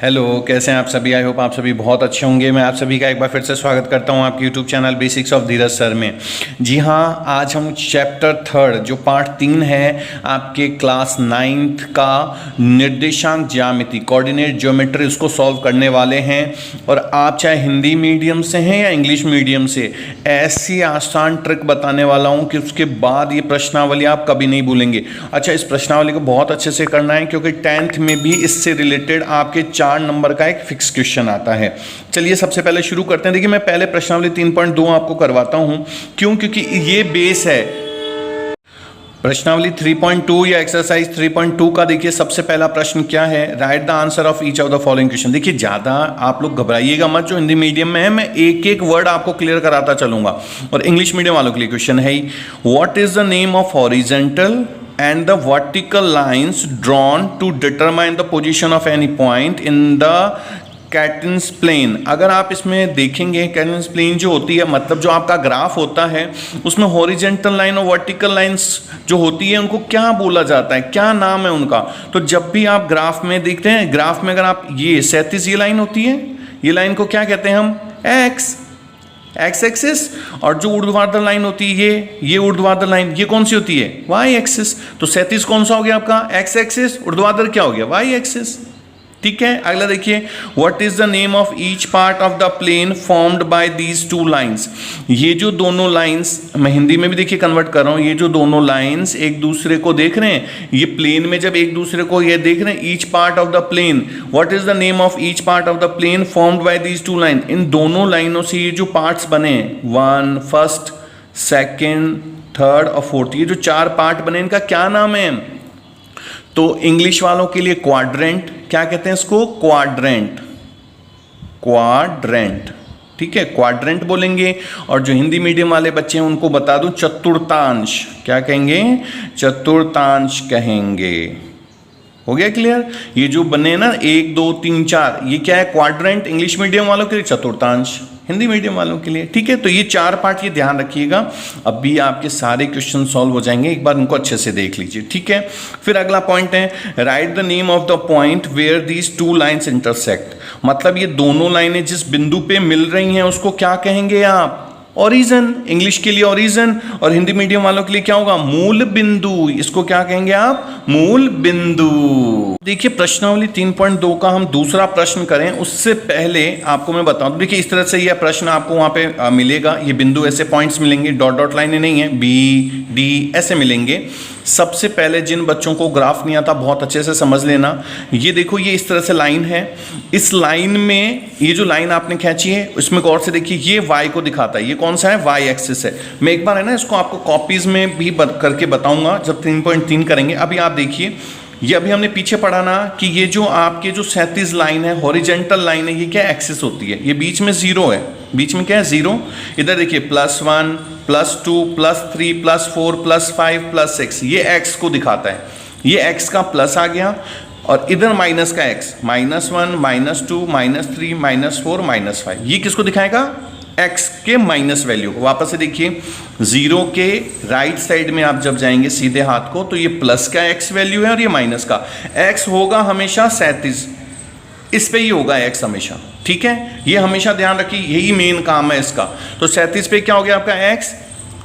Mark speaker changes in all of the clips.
Speaker 1: Hello, कैसे हैं आप सभी। आई होप आप सभी बहुत अच्छे होंगे। मैं आप सभी का एक बार फिर से स्वागत करता हूं आपके YouTube channel basics of Dheeraj sir में। जी हां, आज हम चैप्टर 3 जो पार्ट 3 है आपके क्लास 9th का निर्देशांक ज्यामिति, कोऑर्डिनेट ज्योमेट्री, उसको सॉल्व करने वाले हैं। और आप चाहे हिंदी मीडियम से हैं या इंग्लिश मीडियम से, ऐसी आसान ट्रिक बताने वाला हूं कि उसके बाद ये प्रश्नावली आप कभी नहीं भूलेंगे। अच्छा, इस प्रश्नावली को बहुत अच्छे से करना है क्योंकि 10th में भी इससे रिलेटेड आपके 4 नंबर का एक फिक्स क्वेश्चन आता है। चलिए सबसे पहले शुरू करते हैं। देखिए, मैं पहले प्रश्नावली 3.2 आपको करवाता हूं। क्यों? क्योंकि ये बेस है। प्रश्नावली 3.2 या एक्सरसाइज 3.2 का देखिए सबसे पहला प्रश्न क्या है, write the answer of each of the following question. देखिए ज़्यादा आप लोग घबराइएगा मत, जो हिंदी मीडियम में है मैं एक एक वर्ड आपको क्लियर कराता चलूंगा। और इंग्लिश मीडियम वालों के लिए क्वेश्चन है ही, what is the name of horizontal and the vertical lines drawn to determine the position of any point in the कैटेंस प्लेन। अगर आप इसमें देखेंगे, कैटेंस प्लेन जो होती है, मतलब जो आपका ग्राफ होता है, उसमें हॉरिजेंटल लाइन और वर्टिकल लाइंस जो होती है उनको क्या बोला जाता है, क्या नाम है उनका। तो जब भी आप ग्राफ में देखते हैं, ग्राफ में अगर आप ये क्षैतिज ये लाइन होती है, ये लाइन को क्या कहते हैं हम, एक्स एक्सिस। और जो ऊर्ध्वाधर लाइन होती है ये ऊर्ध्वाधर लाइन, ये कौन सी होती है, वाई एक्सिस। तो क्षैतिज कौन सा हो गया आपका, एक्स एक्सिस। ऊर्ध्वाधर क्या हो गया, वाई एक्सिस। ठीक है, अगला देखिए, what is the name of each part of the plane formed by these two lines. ये जो दोनों लाइंस, मैं हिंदी में भी देखिए कन्वर्ट कर रहा हूं, ये जो दोनों लाइंस एक दूसरे को देख रहे हैं, ये प्लेन में जब एक दूसरे को ये देख रहे हैं, each part of the plane, what is the name of each part of the plane formed by these two line. इन दोनों लाइनों से ये जो पार्ट्स बने, 1, फर्स्ट, सेकेंड, थर्ड और फोर्थ, ये जो 4 पार्ट बने इनका क्या नाम है। तो इंग्लिश वालों के लिए क्वाड्रेंट, क्या कहते हैं इसको, क्वाड्रेंट, क्वाड्रेंट। ठीक है, क्वाड्रेंट बोलेंगे। और जो हिंदी मीडियम वाले बच्चे हैं उनको बता दूं, चतुर्थांश। क्या कहेंगे, चतुर्थांश कहेंगे। हो गया क्लियर। ये जो बने ना 1 2 3 4, ये क्या है, क्वाड्रेंट। इंग्लिश मीडियम वालों के लिए चतुर्थांश, हिंदी मीडियम वालों के लिए। ठीक है, तो ये 4 पार्ट ये ध्यान रखिएगा। अभी आपके सारे क्वेश्चन सॉल्व हो जाएंगे, एक बार इनको अच्छे से देख लीजिए। ठीक है, फिर अगला पॉइंट है, write the name of the point where these two lines intersect. मतलब ये दोनों लाइनें जिस बिंदु पे मिल रही हैं उसको क्या कहेंगे आप, ओरिजन। इंग्लिश के लिए ओरिजन और हिंदी मीडियम वालों के लिए क्या होगा, मूल बिंदु। इसको क्या कहेंगे आप, मूल बिंदु। देखिए, प्रश्नावली 3.2 का हम दूसरा प्रश्न करें उससे पहले आपको मैं बताऊं। देखिए, इस तरह से यह प्रश्न आपको वहां पे मिलेगा। ये बिंदु ऐसे पॉइंट्स मिलेंगे, डॉट डॉट लाइनें नहीं है, बी डी ऐसे मिलेंगे। सबसे पहले जिन बच्चों को ग्राफ नहीं आता बहुत अच्छे से समझ लेना। ये देखो, ये इस तरह से लाइन है। इस लाइन में ये जो लाइन आपने खींची है उसमें गौर से देखिए, ये वाई को दिखाता है। ये कौन सा है, वाई एक्सिस है। मैं एक बार है ना इसको आपको कॉपीज में भी करके बताऊंगा जब 3.3 करेंगे। अभी आप देखिए, ये अभी हमने पीछे पढ़ा ना कि ये जो आपके जो क्षैतिज लाइन है, हॉरिजेंटल लाइन है, ये क्या एक्सिस होती है। ये बीच में 0 है, बीच में क्या है, 0। इधर देखिए +1 +2 +3 +4 +5 +6, ये x को दिखाता है। ये x का प्लस आ गया और इधर माइनस का x, -1 -2 -3 -4 -5, ये किसको दिखाएगा, x के माइनस वैल्यू को। वापस से देखिए, 0 के राइट साइड में आप जब जाएंगे सीधे हाथ को, तो ये प्लस का x वैल्यू है और ये माइनस का। x होगा हमेशा क्षैतिज, इस पे ही होगा x हमेशा। ठीक है, ये हमेशा ध्यान रखिए, यही मेन काम है इसका। तो क्षैतिज पे क्या हो गया आपका x,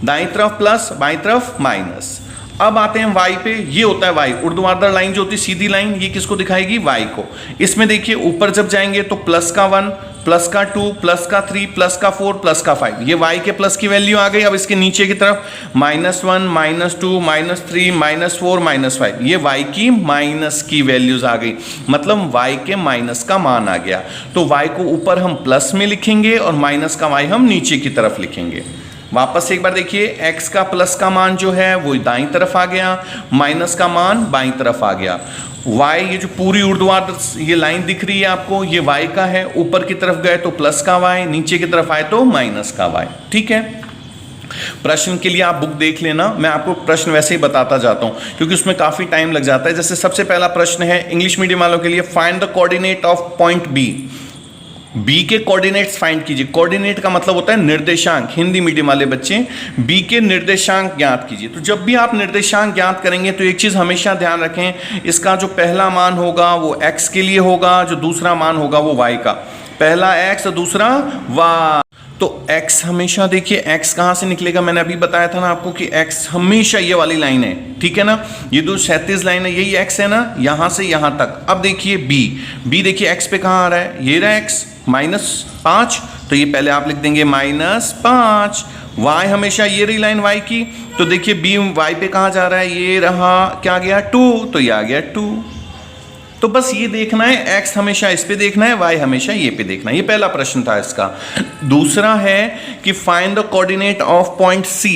Speaker 1: दाईं तरफ प्लस, बाईं तरफ माइनस। अब आते हैं y पे, ये होता है y, ऊर्ध्वाधर लाइन जो होती है सीधी लाइन, ये किसको दिखाएगी, y को। इसमें देखिए ऊपर जब जाएंगे तो प्लस का 1 प्लस का 2 प्लस का 3 प्लस का 4 प्लस का 5, ये y के प्लस की वैल्यू आ गई। अब इसके नीचे की तरफ -1 -2 -3 -4 -5, ये y की माइनस की वैल्यूज आ गई, मतलब y के माइनस का मान आ गया। तो y को ऊपर हम प्लस में लिखेंगे और माइनस का y हम नीचे की तरफ लिखेंगे। वापस से एक बार देखिए, x का प्लस का मान जो है वो दाईं तरफ आ गया, माइनस का मान बाईं तरफ आ गया। y, ये जो पूरी ऊर्ध्वाधर ये लाइन दिख रही है आपको, ये y का है। ऊपर की तरफ गए तो प्लस का y, नीचे की तरफ आए तो माइनस का y। ठीक है, प्रश्न के लिए आप बुक देख लेना, मैं आपको प्रश्न वैसे ही बताता जाता हूं क्योंकि उसमें काफी टाइम लग जाता है। जैसे सबसे पहला प्रश्न है इंग्लिश मीडियम वालों के लिए, find the coordinate of point B. B के कोऑर्डिनेट्स फाइंड कीजिए। कोऑर्डिनेट का मतलब होता है निर्देशांक, हिंदी मीडियम वाले बच्चे बी के निर्देशांक ज्ञात कीजिए। तो जब भी आप निर्देशांक ज्ञात करेंगे तो एक चीज हमेशा ध्यान रखें, इसका जो पहला मान होगा वो x के लिए होगा, जो दूसरा मान होगा वो y का, पहला x और दूसरा y। तो x हमेशा देखिए x कहां से निकलेगा, मैंने अभी बताया था ना आपको कि x हमेशा ये वाली लाइन है, ठीक है ना, ये जो 37 लाइन है यही x है ना, यहां से यहां तक। अब देखिए b देखिए x पे कहां आ रहा है, ये रहा x -5, तो ये पहले आप लिख देंगे -5। y हमेशा ये रही लाइन y की, तो देखिए b y पे कहां जा रहा है, ये रहा क्या गया 2, तो ये आ गया 2। तो बस ये देखना है, x हमेशा इस पे देखना है, y हमेशा ये पे देखना है। ये पहला प्रश्न था इसका। दूसरा है कि find the coordinate of point C।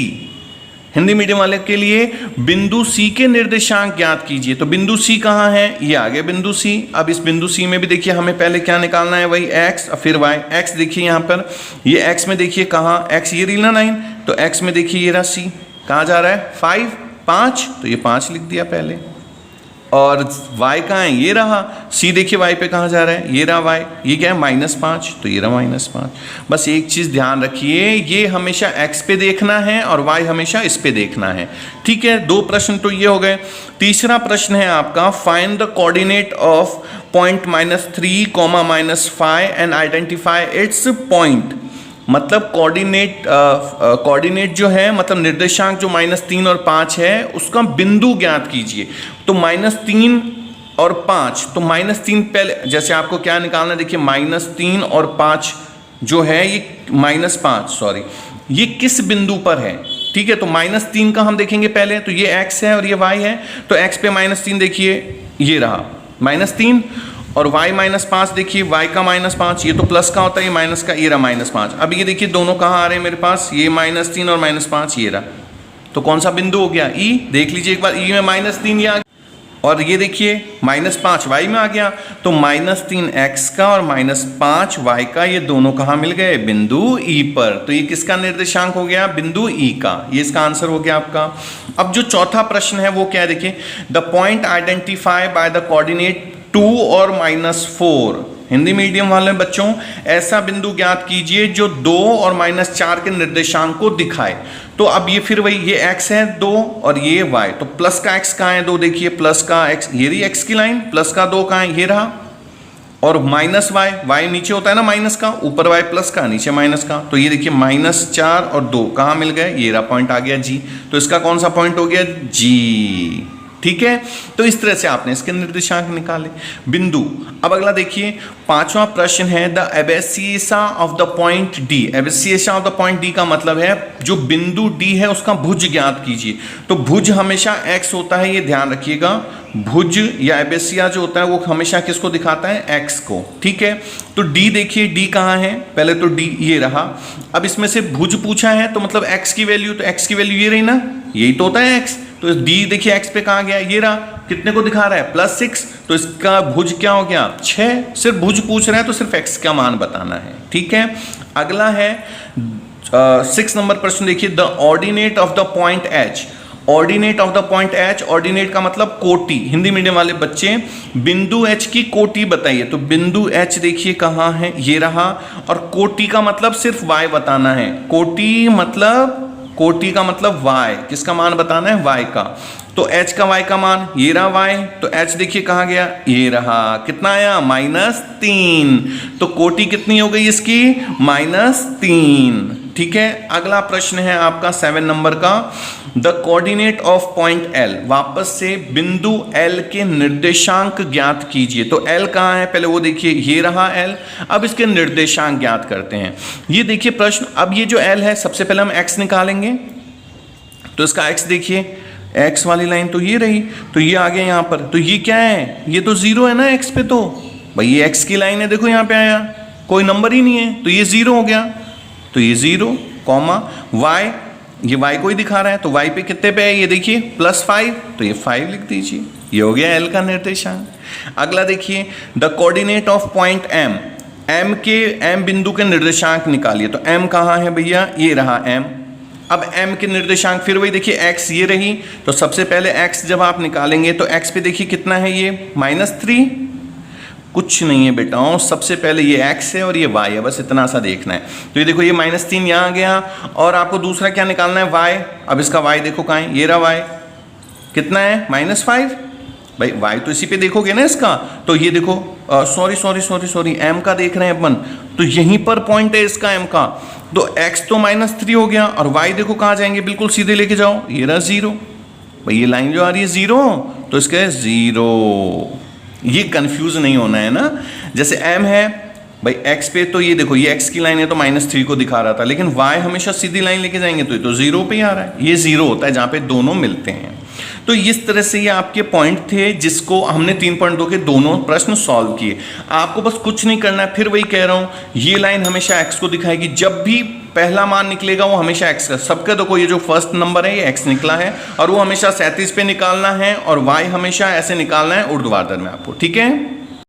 Speaker 1: Hindi medium वाले के लिए बिंदु C के निर्देशांक ज्ञात कीजिए। तो बिंदु C कहाँ है, ये आ गया बिंदु C। अब इस बिंदु C में भी देखिए हमें पहले क्या निकालना है, वही x और फिर y। x देखिए यहाँ पर, ये x में देखिए कहाँ, x ये रही ना 9, तो x में देखिए ये रहा C, कहाँ जा रहा है 5, तो ये 5 लिख दिया पहले। और y कहाँ है, ये रहा C, देखिए y पे कहाँ जा रहा है, ये रहा y, ये क्या है -5, तो ये रहा -5। बस एक चीज़ ध्यान रखिए, ये हमेशा x पे देखना है और y हमेशा इस पे देखना है, ठीक है। 2 प्रश्न तो ये हो गए। तीसरा प्रश्न है आपका, find the coordinate of point -3, -5 and identify it's point. मतलब कोऑर्डिनेट जो है, मतलब निर्देशांक जो -3 और 5 है, उसका बिंदु ज्ञात कीजिए। तो -3 और 5, तो -3 पहले, जैसे आपको क्या निकालना है, देखिए -3 और 5 जो है, ये -5 सॉरी, ये किस बिंदु पर है, ठीक है। तो -3 का हम देखेंगे पहले, तो ये x है और ये y है, तो x पे -3 देखिए ये रहा -3, और y -5 देखिए, y का -5, ये तो प्लस का होता है, ये माइनस का, ये रहा -5। अब ये देखिए दोनों कहाँ आ रहे हैं मेरे पास, ये -3 और -5 ये रहा, तो कौन सा बिंदु हो गया, E। देख लीजिए एक बार, E में -3 ये आ गया, और ये देखिए -5 y में आ गया, तो -3 x का और -5 y का, ये दोनों कहाँ मिल गए, बिंदु E पर। तो ये किसका निर्देशांक हो गया, बिंदु E का, ये इसका आंसर हो गया आपका। अब जो चौथा प्रश्न है वो क्या है, देखिए the point identify by the coordinate 2 और -4। हिंदी मीडियम वाले बच्चों, ऐसा बिंदु ज्ञात कीजिए जो 2 और -4 के निर्देशांक को दिखाए। तो अब ये फिर वही, ये x है 2 और ये y, तो प्लस का x कहाँ है 2, देखिए प्लस का x, ये रही x की लाइन, प्लस का 2 कहाँ है, ये रहा, और -y नीचे होता है ना माइनस का, ऊपर y प्लस का, नीचे माइनस का, तो ये देखिए -4 और 2 कहाँ मिल गए, ये रहा पॉइंट आ गया G। तो इसका कौन सा पॉइंट हो गया, G, ठीक है। तो इस तरह से आपने इसके निर्देशांक निकाले, बिंदु। अब अगला देखिए, 5वां प्रश्न है, the abscissa of the point D। Abscissa of the point D का मतलब है जो बिंदु D है उसका भुज ज्ञात कीजिए। तो भुज हमेशा x होता है, ये ध्यान रखिएगा, भुज या एबेसिया जो होता है वो हमेशा किसको दिखाता है, x को, ठीक है। तो D देखिए, D कहाँ है, पहले तो D ये रहा। अब इसमें से भुज पूछा है, तो मतलब x की वैल्यू, तो x की वैल्यू ये रही ना, यही तो होता है x। तो D देखिए x पे कहाँ गया, ये रहा, कितने को दिखा रहा है, +6, तो इसका भुज क्या हो गया, 6। सिर्फ भुज पूछ रहे हैं तो सिर्फ x का मान बताना है, ठीक है। अगला है 6 नंबर प्रश्न, देखिए the ordinate of the point H। Ordinate of the point H, ordinate का मतलब कोटि। हिंदी मीडियम वाले बच्चे, बिंदु H की कोटि बताइए। तो बिंदु H देखिए कहाँ है, ये रहा, और कोटि का मतलब सिर्फ y बताना है। कोटि का मतलब y, किसका मान बताना है, y का। तो h का y का मान, ये रहा y, तो h देखिए कहाँ गया, ये रहा, कितना आया, -3। तो कोटि कितनी हो गई इसकी, -3, ठीक है। अगला प्रश्न है आपका 7 नंबर का, the coordinate of point L। वापस से बिंदु L के निर्देशांक ज्ञात कीजिए। तो L कहाँ है, पहले वो देखिए, ये रहा L। अब इसके निर्देशांक ज्ञात करते हैं। ये देखिए प्रश्न, अब ये जो L है, सबसे पहले हम x निकालेंगे। तो इसका x देखिए, x वाली लाइन तो ये रही, तो ये आ गया यहाँ पर। तो ये क्या है, ये तो 0 है ना x पे, तो भाई ये x की लाइन है, देखो यहाँ पे आया, कोई नंबर ही नहीं है, तो ये 0 हो गया। तो ये 0, y, ये y को ही दिखा रहा है, तो y पे कितने पे है, ये देखिए +5, तो ये 5 लिख दीजिए, ये हो गया L का निर्देशांक। अगला देखिए, the coordinate of point M बिंदु के निर्देशांक निकालिए। तो M कहाँ है भैया, ये रहा M। अब M के निर्देशांक फिर वही देखिए, x ये रही, तो सबसे पहले x जब आप निकालेंगे तो x पे देखिए कितना है, ये -3, कुछ नहीं है बेटा, सबसे पहले ये x है और ये y है, बस इतना सा देखना है। तो ये देखो ये -3 यहाँ आ गया, और आपको दूसरा क्या निकालना है, y। अब इसका y देखो कहाँ है, ये रहा y, कितना है -5। भाई y तो इसी पे देखोगे ना इसका, तो ये देखो सॉरी m का देख रहे हैं अपन, तो यहीं पर पॉइंट है इसका m का, तो x तो -3 हो गया, और y देखो कहाँ जाएंगे, बिल्कुल सीधे लेके जाओ, ये रहा 0। भाई ये लाइन जो आ रही है 0, तो इसका 0। ये कंफ्यूज नहीं होना है ना। जैसे m है भाई x पे, तो ये देखो ये x की लाइन है तो -3 को दिखा रहा था, लेकिन y हमेशा सीधी लाइन लेके जाएंगे तो ये तो 0 पे ही आ रहा है। ये 0 होता है जहाँ पे दोनों मिलते हैं। तो इस तरह से ये आपके पॉइंट थे जिसको हमने 3.2 के दोनों प्रश्न सॉल्व किए। आपको बस कुछ नहीं करना है, फिर वही कह रहा हूँ, ये लाइन हमेशा x को दिखाएगी, जब भी पहला मान निकलेगा वो हमेशा x का, सबका देखो ये जो फर्स्ट नंबर है ये x निकला है, और वो हमेशा 37 पे निकालना है, और y हमेशा ऐसे निकालना है ऊर्ध्वाधर में आपको, ठीक है।